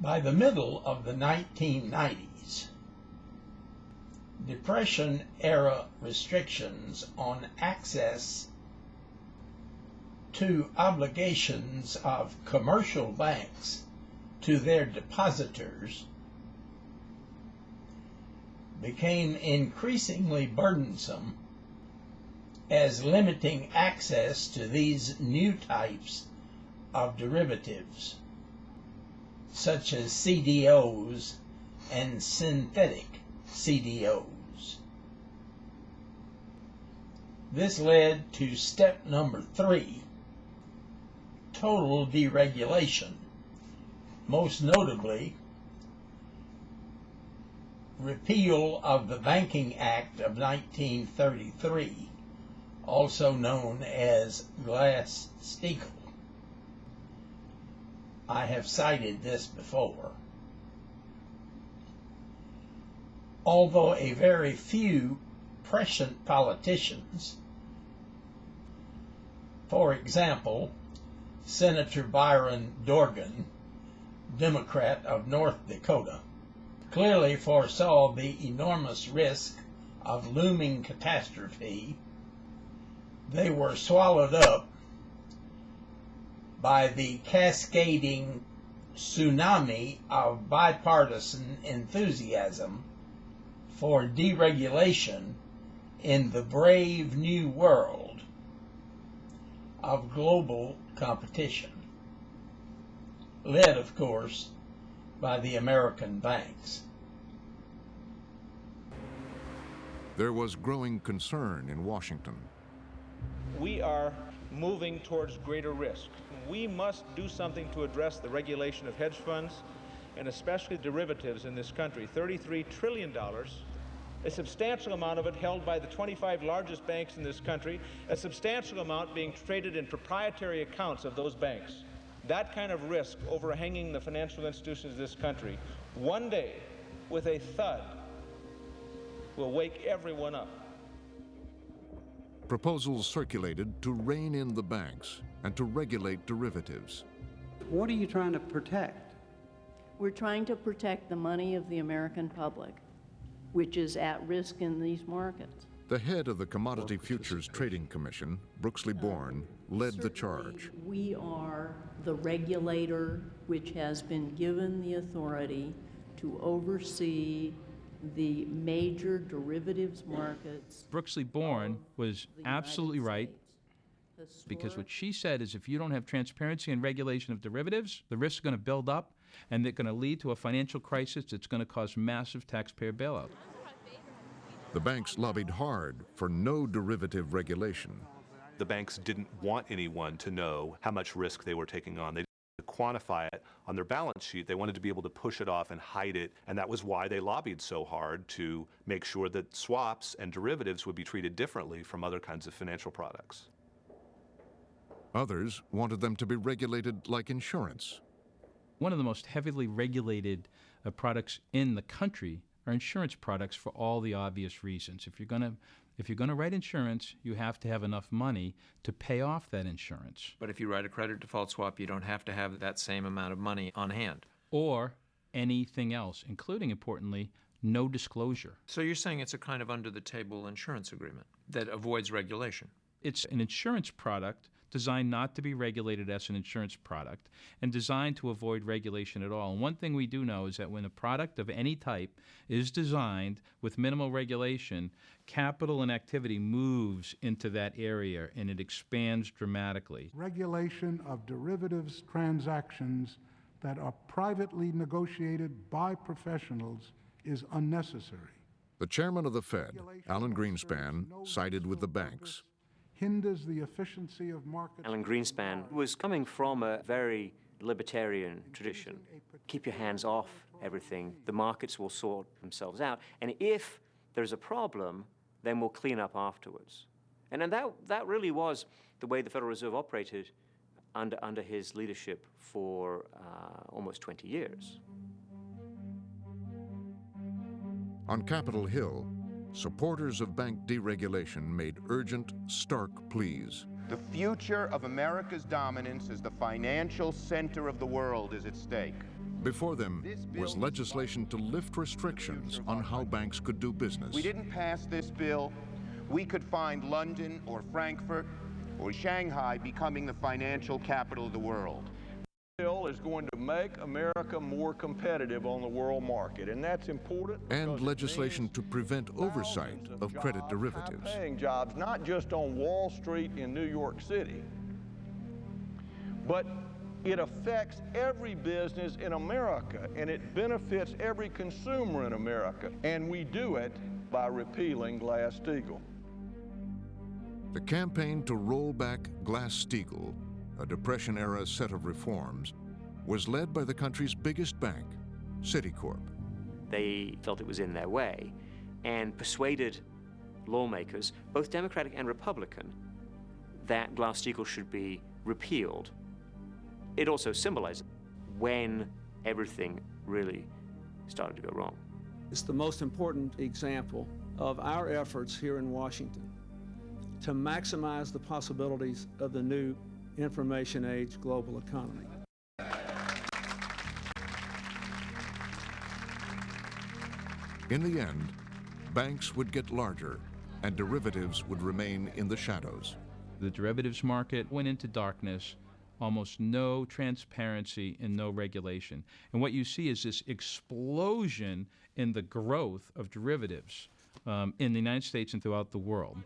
By the middle of the 1990s, Depression-era restrictions on access to obligations of commercial banks to their depositors became increasingly burdensome, as limiting access to these new types of derivatives, such as CDOs and synthetic CDOs. This led to step number 3, total deregulation, most notably repeal of the Banking Act of 1933, also known as Glass-Steagall. I have cited this before. Although a very few prescient politicians, for example, Senator Byron Dorgan, Democrat of North Dakota, clearly foresaw the enormous risk of looming catastrophe, they were swallowed up by the cascading tsunami of bipartisan enthusiasm for deregulation in the brave new world of global competition, led, of course, by the American banks. There was growing concern in Washington. We are moving towards greater risk. We must do something to address the regulation of hedge funds and especially derivatives in this country. $33 trillion, a substantial amount of it held by the 25 largest banks in this country, a substantial amount being traded in proprietary accounts of those banks. That kind of risk overhanging the financial institutions of this country, one day, with a thud, will wake everyone up. Proposals circulated to rein in the banks and to regulate derivatives. What are you trying to protect? We're trying to protect the money of the American public, which is at risk in these markets. The head of the Commodity Futures Trading Commission, Brooksley Born, led the charge. We are the regulator which has been given the authority to oversee the major derivatives markets. Brooksley Born was absolutely right, because what she said is if you don't have transparency and regulation of derivatives, the risks are going to build up and they're going to lead to a financial crisis that's going to cause massive taxpayer bailout. The banks lobbied hard for no derivative regulation. The banks didn't want anyone to know how much risk they were taking on. They didn't quantify it on their balance sheet. They wanted to be able to push it off and hide it, and that was why they lobbied so hard to make sure that swaps and derivatives would be treated differently from other kinds of financial products. Others wanted them to be regulated like insurance. One of the most heavily regulated products in the country are insurance products for all the obvious reasons. If you're going to write insurance, you have to have enough money to pay off that insurance. But if you write a credit default swap, you don't have to have that same amount of money on hand. Or anything else, including, importantly, no disclosure. So you're saying it's a kind of under-the-table insurance agreement that avoids regulation? It's an insurance product designed not to be regulated as an insurance product and designed to avoid regulation at all. And one thing we do know is that when a product of any type is designed with minimal regulation, capital and activity moves into that area and it expands dramatically. Regulation of derivatives transactions that are privately negotiated by professionals is unnecessary. The chairman of the Fed, Alan Greenspan, sided with the banks. Hinders the efficiency of markets. Alan Greenspan was coming from a very libertarian tradition. Keep your hands off everything. The markets will sort themselves out. And if there's a problem, then we'll clean up afterwards. And that really was the way the Federal Reserve operated under his leadership for almost 20 years. On Capitol Hill, supporters of bank deregulation made urgent, stark pleas. The future of America's dominance as the financial center of the world is at stake. Before them was legislation to lift restrictions on how banks could do business. If we didn't pass this bill, we could find London or Frankfurt or Shanghai becoming the financial capital of the world. This bill is going to make America more competitive on the world market, and that's important. And legislation to prevent oversight of credit derivatives. High-paying jobs, not just on Wall Street in New York City, but it affects every business in America, and it benefits every consumer in America, and we do it by repealing Glass-Steagall. The campaign to roll back Glass-Steagall, a Depression-era set of reforms, was led by the country's biggest bank, Citicorp. They felt it was in their way and persuaded lawmakers, both Democratic and Republican, that Glass-Steagall should be repealed. It also symbolized when everything really started to go wrong. It's the most important example of our efforts here in Washington to maximize the possibilities of the new information age global economy. In the end, banks would get larger and derivatives would remain in the shadows. The derivatives market went into darkness, almost no transparency and no regulation. And what you see is this explosion in the growth of derivatives in the United States and throughout the world.